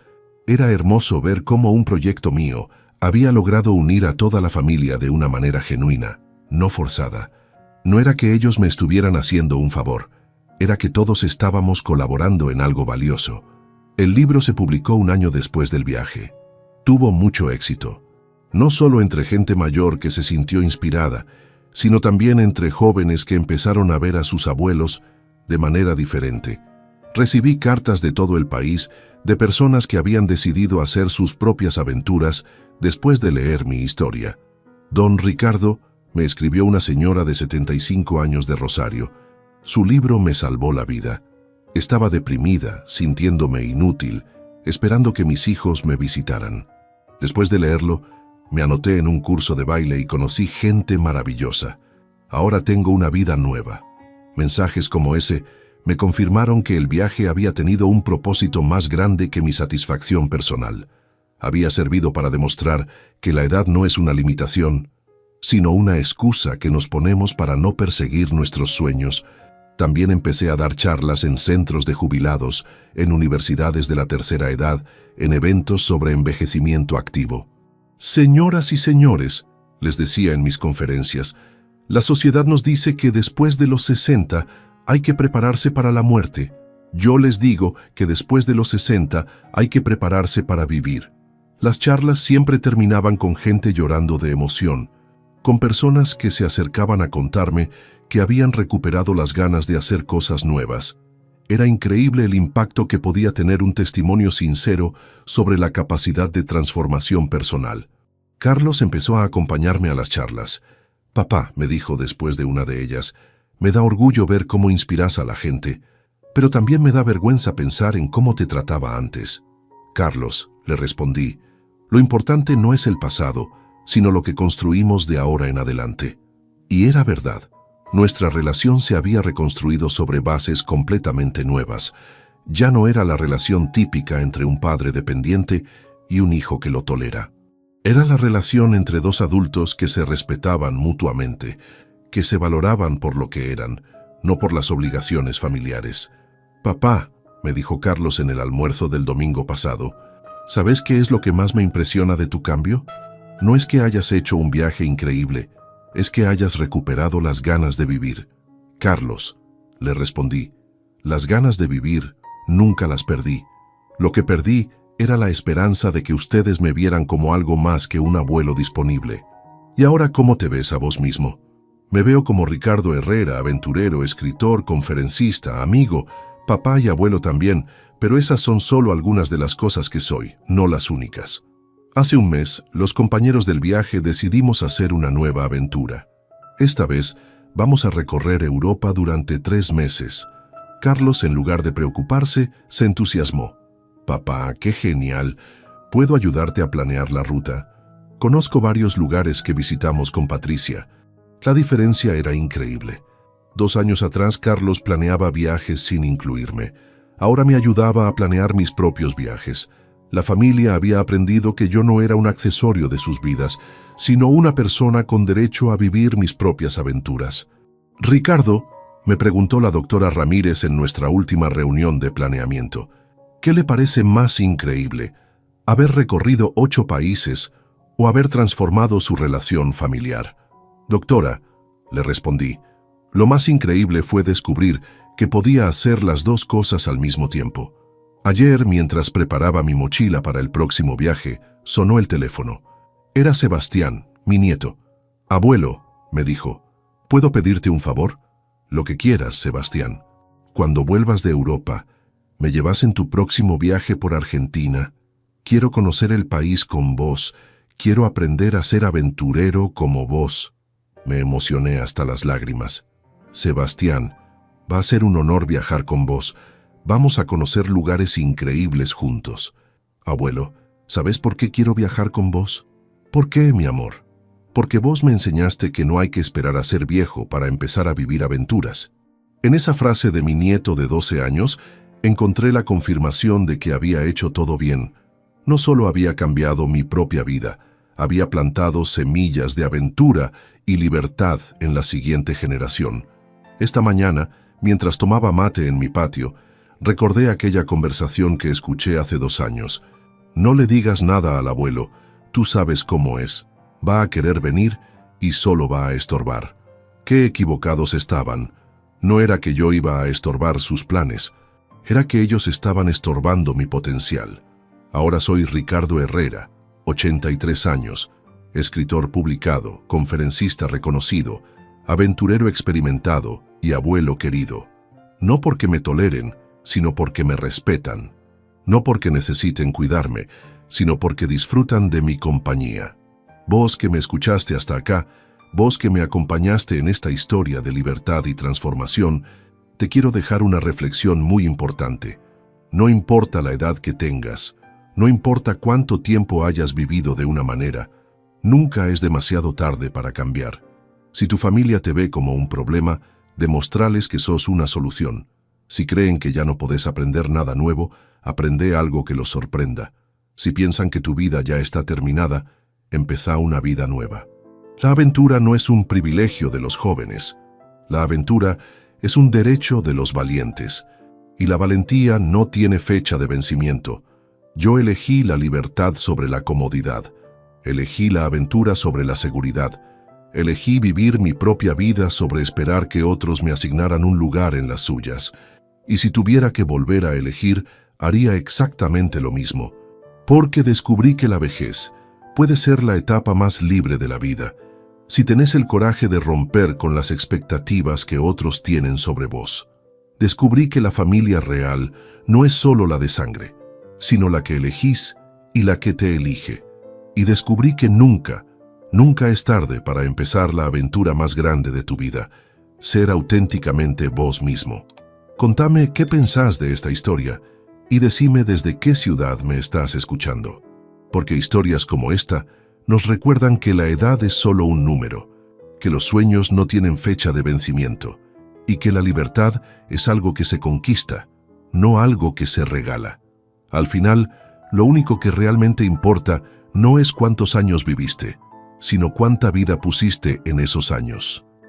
[SPEAKER 1] Era hermoso ver cómo un proyecto mío había logrado unir a toda la familia de una manera genuina, no forzada. No era que ellos me estuvieran haciendo un favor, era que todos estábamos colaborando en algo valioso. El libro se publicó un año después del viaje. Tuvo mucho éxito, no solo entre gente mayor que se sintió inspirada, sino también entre jóvenes que empezaron a ver a sus abuelos de manera diferente. Recibí cartas de todo el país de personas que habían decidido hacer sus propias aventuras después de leer mi historia. Don Ricardo, me escribió una señora de 75 años de Rosario. Su libro me salvó la vida. Estaba deprimida, sintiéndome inútil, esperando que mis hijos me visitaran. Después de leerlo, me anoté en un curso de baile y conocí gente maravillosa. Ahora tengo una vida nueva. Mensajes como ese me confirmaron que el viaje había tenido un propósito más grande que mi satisfacción personal. Había servido para demostrar que la edad no es una limitación, sino una excusa que nos ponemos para no perseguir nuestros sueños. También empecé a dar charlas en centros de jubilados, en universidades de la tercera edad, en eventos sobre envejecimiento activo. Señoras y señores, les decía en mis conferencias, la sociedad nos dice que después de los 60 hay que prepararse para la muerte. Yo les digo que después de los 60 hay que prepararse para vivir. Las charlas siempre terminaban con gente llorando de emoción, con personas que se acercaban a contarme que habían recuperado las ganas de hacer cosas nuevas. Era increíble el impacto que podía tener un testimonio sincero sobre la capacidad de transformación personal. Carlos empezó a acompañarme a las charlas. Papá, me dijo después de una de ellas, me da orgullo ver cómo inspiras a la gente, pero también me da vergüenza pensar en cómo te trataba antes. Carlos, le respondí, lo importante no es el pasado, sino lo que construimos de ahora en adelante. Y era verdad. Nuestra relación se había reconstruido sobre bases completamente nuevas. Ya no era la relación típica entre un padre dependiente y un hijo que lo tolera. Era la relación entre dos adultos que se respetaban mutuamente, que se valoraban por lo que eran, no por las obligaciones familiares. Papá, me dijo Carlos en el almuerzo del domingo pasado, ¿sabes qué es lo que más me impresiona de tu cambio? No es que hayas hecho un viaje increíble, es que hayas recuperado las ganas de vivir. Carlos, le respondí, las ganas de vivir nunca las perdí. Lo que perdí era la esperanza de que ustedes me vieran como algo más que un abuelo disponible. ¿Y ahora cómo te ves a vos mismo? Me veo como Ricardo Herrera, aventurero, escritor, conferencista, amigo, papá y abuelo también, pero esas son solo algunas de las cosas que soy, no las únicas. Hace un mes, los compañeros del viaje decidimos hacer una nueva aventura. Esta vez, vamos a recorrer Europa durante 3 meses. Carlos, en lugar de preocuparse, se entusiasmó. Papá, qué genial. ¿Puedo ayudarte a planear la ruta? Conozco varios lugares que visitamos con Patricia. La diferencia era increíble. 2 años atrás, Carlos planeaba viajes sin incluirme. Ahora me ayudaba a planear mis propios viajes. La familia había aprendido que yo no era un accesorio de sus vidas, sino una persona con derecho a vivir mis propias aventuras. Ricardo, me preguntó la doctora Ramírez en nuestra última reunión de planeamiento, ¿qué le parece más increíble? ¿Haber recorrido 8 países o haber transformado su relación familiar? Doctora, le respondí, lo más increíble fue descubrir que podía hacer las 2 cosas al mismo tiempo. Ayer, mientras preparaba mi mochila para el próximo viaje, sonó el teléfono. Era Sebastián, mi nieto. Abuelo, me dijo, ¿puedo pedirte un favor? Lo que quieras, Sebastián. Cuando vuelvas de Europa, ¿me llevas en tu próximo viaje por Argentina? Quiero conocer el país con vos. Quiero aprender a ser aventurero como vos. Me emocioné hasta las lágrimas. Sebastián, va a ser un honor viajar con vos. Vamos a conocer lugares increíbles juntos. Abuelo, ¿sabes por qué quiero viajar con vos? ¿Por qué, mi amor? porque vos me enseñaste que no hay que esperar a ser viejo para empezar a vivir aventuras. En esa frase de mi nieto de 12 años, encontré la confirmación de que había hecho todo bien. No solo había cambiado mi propia vida, había plantado semillas de aventura y libertad en la siguiente generación. Esta mañana, mientras tomaba mate en mi patio, recordé aquella conversación que escuché hace 2 años. No le digas nada al abuelo, tú sabes cómo es. Va a querer venir y solo va a estorbar. Qué equivocados estaban. No era que yo iba a estorbar sus planes, era que ellos estaban estorbando mi potencial. Ahora soy Ricardo Herrera, 83 años, escritor publicado, conferencista reconocido, aventurero experimentado y abuelo querido. No porque me toleren, sino porque me respetan. No porque necesiten cuidarme, sino porque disfrutan de mi compañía. Vos que me escuchaste hasta acá, vos que me acompañaste en esta historia de libertad y transformación, te quiero dejar una reflexión muy importante. No importa la edad que tengas, no importa cuánto tiempo hayas vivido de una manera, nunca es demasiado tarde para cambiar. Si tu familia te ve como un problema, demostrales que sos una solución. Si creen que ya no podés aprender nada nuevo, aprende algo que los sorprenda. Si piensan que tu vida ya está terminada, empezá una vida nueva. La aventura no es un privilegio de los jóvenes. La aventura es un derecho de los valientes. Y la valentía no tiene fecha de vencimiento. Yo elegí la libertad sobre la comodidad. Elegí la aventura sobre la seguridad. Elegí vivir mi propia vida sobre esperar que otros me asignaran un lugar en las suyas. Y si tuviera que volver a elegir, haría exactamente lo mismo. Porque descubrí que la vejez puede ser la etapa más libre de la vida, si tenés el coraje de romper con las expectativas que otros tienen sobre vos. Descubrí que la familia real no es solo la de sangre, sino la que elegís y la que te elige. Y descubrí que nunca es tarde para empezar la aventura más grande de tu vida, ser auténticamente vos mismo. Contame qué pensás de esta historia y decime desde qué ciudad me estás escuchando. Porque historias como esta nos recuerdan que la edad es solo un número, que los sueños no tienen fecha de vencimiento y que la libertad es algo que se conquista, no algo que se regala. Al final, lo único que realmente importa no es cuántos años viviste, sino cuánta vida pusiste en esos años.